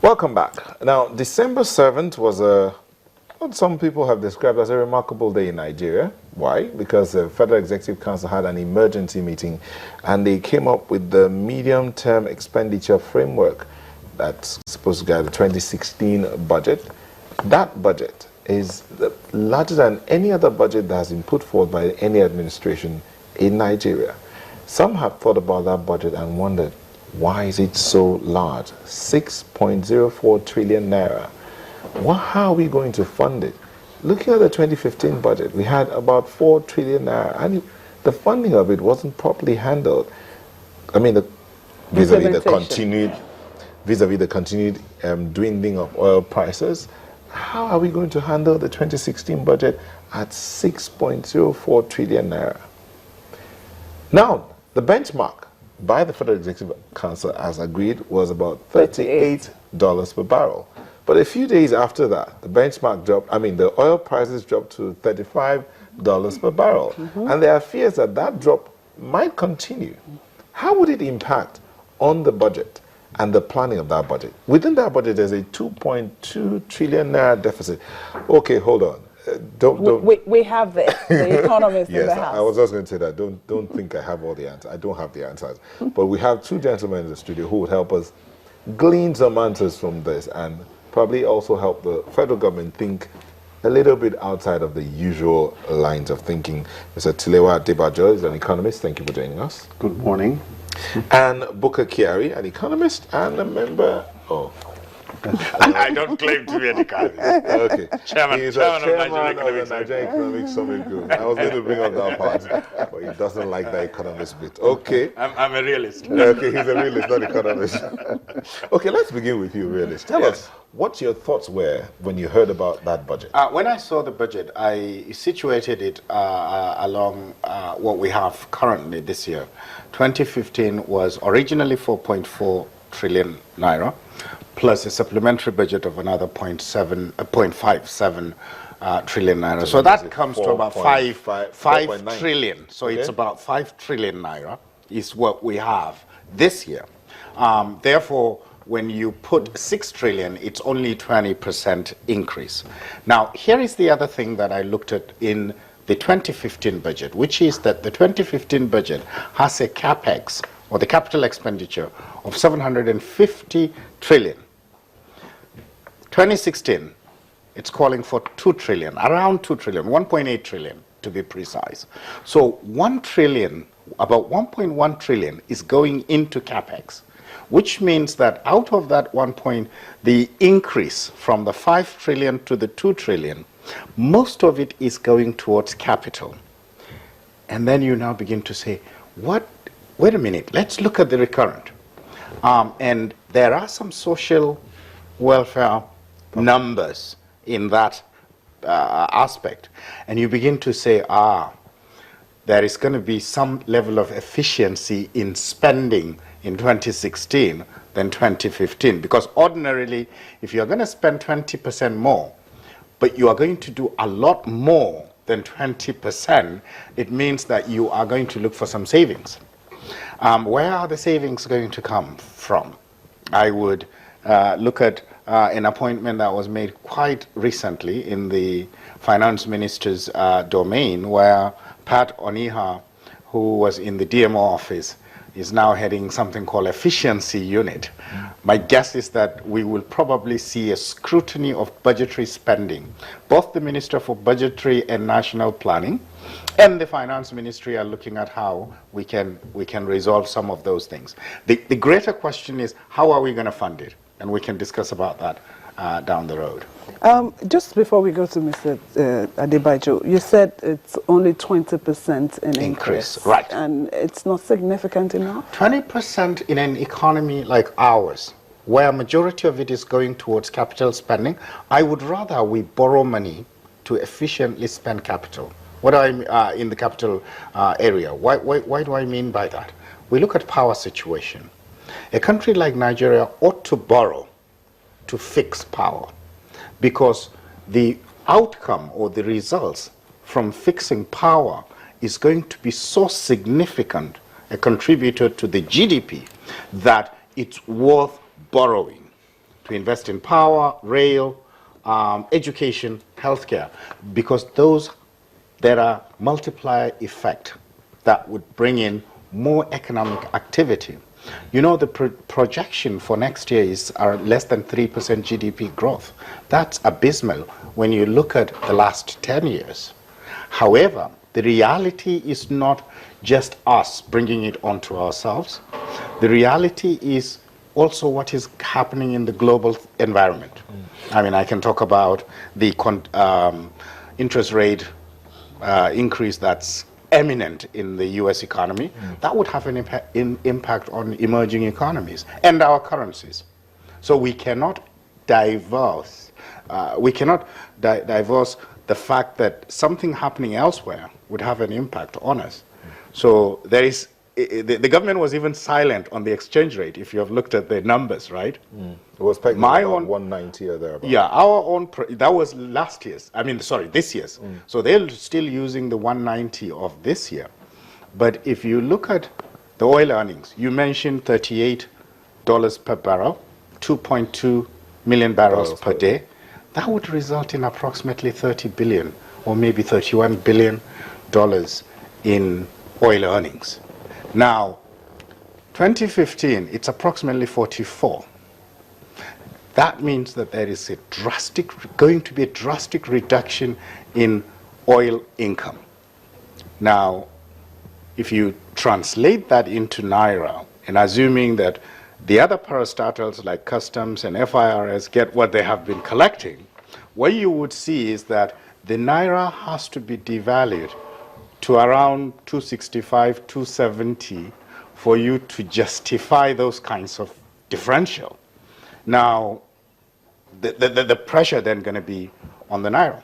Welcome back. Now, December 7th was what some people have described as a remarkable day in Nigeria. Why? Because the Federal Executive Council had an emergency meeting and they came up with the medium-term expenditure framework that's supposed to guide the 2016 budget. That budget is larger than any other budget that has been put forward by any administration in Nigeria. Some have thought about that budget and wondered, why is it so large? 6.04 trillion naira. How are we going to fund it? Looking at the 2015 budget, we had about 4 trillion naira, and the funding of it wasn't properly handled. I mean, vis-a-vis the continued dwindling of oil prices. How are we going to handle the 2016 budget at 6.04 trillion naira? Now, the benchmark by the Federal Executive Council, as agreed, was about $38 per barrel. But a few days after that, the benchmark dropped, the oil prices dropped to $35 per barrel. And there are fears that that drop might continue. How would it impact on the budget and the planning of that budget? Within that budget, there's a 2.2 trillion naira deficit. Okay, hold on. We have the economist in the house. I was just going to say that. Don't think I have all the answers. I don't have the answers. But we have two gentlemen in the studio who would help us glean some answers from this and probably also help the federal government think a little bit outside of the usual lines of thinking. Mr. Tilewa Adebajo is an economist. Thank you for joining us. Good morning. And Bukka Kyari, an economist and a member of... I don't claim to be an economist. Okay. Chairman of the Nigerian Economic Summit Group. I was going to bring up that part, but he doesn't like the economist bit. Okay. I'm a realist. Okay, he's a realist, not economist. Okay, let's begin with you, realist. Tell us what your thoughts were when you heard about that budget. When I saw the budget, I situated it along what we have currently this year. 2015 was originally 4.4 trillion naira. Plus a supplementary budget of another 0.57 trillion naira. So that comes to about 5 trillion. So okay. It's about 5 trillion naira is what we have this year. Therefore, when you put 6 trillion, it's only 20% increase. Now, here is the other thing that I looked at in the 2015 budget, which is that the 2015 budget has a capex, or the capital expenditure, of 750 trillion. 2016, it's calling for 2 trillion, around 2 trillion, 1.8 trillion to be precise. So 1 trillion, about 1.1 trillion is going into capex, which means that out of that the increase from the 5 trillion to the 2 trillion, most of it is going towards capital. And then you now begin to say, wait a minute, let's look at the recurrent. And there are some social welfare numbers in that aspect. And you begin to say, there is going to be some level of efficiency in spending in 2016 than 2015. Because ordinarily, if you're going to spend 20% more, but you are going to do a lot more than 20%, it means that you are going to look for some savings. Where are the savings going to come from? I would look at an appointment that was made quite recently in the finance minister's domain, where Pat Oniha, who was in the DMO office, is now heading something called efficiency unit. My guess is that we will probably see a scrutiny of budgetary spending. Both the Minister for Budgetary and National Planning and the Finance Ministry are looking at how we can resolve some of those things. The greater question is, how are we going to fund it? And we can discuss about that down the road. Just before we go to Mr. Adebajo, you said it's only 20% in increase. Right. And it's not significant enough? 20% in an economy like ours, where a majority of it is going towards capital spending, I would rather we borrow money to efficiently spend capital. What do I mean in the capital area? Why do I mean by that? We look at power situation. A country like Nigeria ought to borrow to fix power, because the outcome or the results from fixing power is going to be so significant a contributor to the GDP that it's worth borrowing. to invest in power, rail, education, healthcare, because those, there are multiplier effect that would bring in more economic activity. You know, the projection for next year is less than 3% GDP growth. That's abysmal when you look at the last 10 years. However, the reality is not just us bringing it onto ourselves. The reality is also what is happening in the global environment. I mean, I can talk about the interest rate increase that's eminent in the US economy. That would have an impact on emerging economies and our currencies. So we cannot divorce the fact that something happening elsewhere would have an impact on us. So there is, the government was even silent on the exchange rate, if you have looked at the numbers, right? It was pegged My at own 190 or thereabouts. Yeah, our own, that was last year's, this year's. So they're still using the 190 of this year. But if you look at the oil earnings, you mentioned $38 per barrel, 2.2 million barrels per day. That would result in approximately 30 billion or maybe $31 billion in oil earnings. Now, 2015, it's approximately 44. That means that there is going to be a drastic reduction in oil income. Now, if you translate that into Naira, and assuming that the other parastatals like customs and FIRS get what they have been collecting, what you would see is that the Naira has to be devalued to around 265, 270 for you to justify those kinds of differential. Now, the pressure then going to be on the Naira.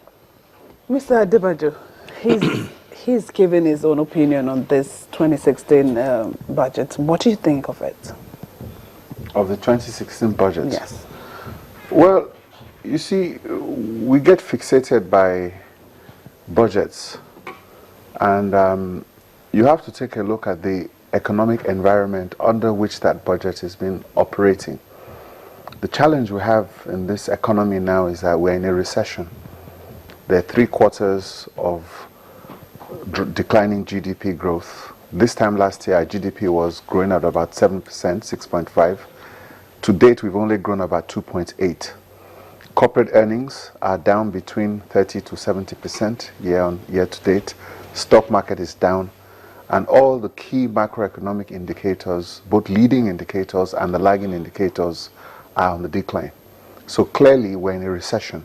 Mr. Adebajo, he's given his own opinion on this 2016 budget. What do you think of it? Of the 2016 budget? Yes. Well, you see, we get fixated by budgets, and you have to take a look at the economic environment under which that budget has been operating. The challenge we have in this economy now is that we're in a recession. There are 3 quarters of declining GDP growth. This time last year, our GDP was growing at about 7%, 6.5. To date, we've only grown about 2.8. Corporate earnings are down between 30 to 70% year to date. Stock market is down. And all the key macroeconomic indicators, both leading indicators and the lagging indicators, are on the decline. So clearly, we're in a recession.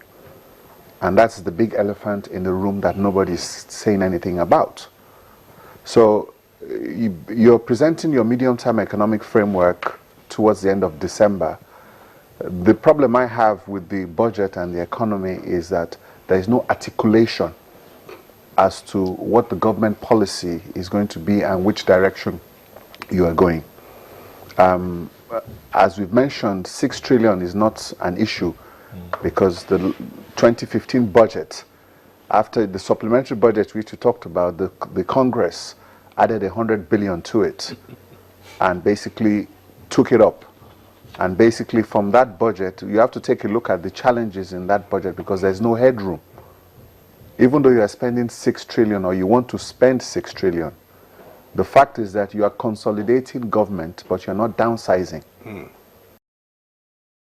And that's the big elephant in the room that nobody's saying anything about. So you're presenting your medium-term economic framework towards the end of December. The problem I have with the budget and the economy is that there is no articulation as to what the government policy is going to be and which direction you are going. As we've mentioned, 6 trillion is not an issue because the 2015 budget, after the supplementary budget which we talked about, the Congress added 100 billion to it and basically took it up. And basically from that budget, you have to take a look at the challenges in that budget because there's no headroom. Even though you are spending 6 trillion or you want to spend 6 trillion, the fact is that you are consolidating government, but you're not downsizing.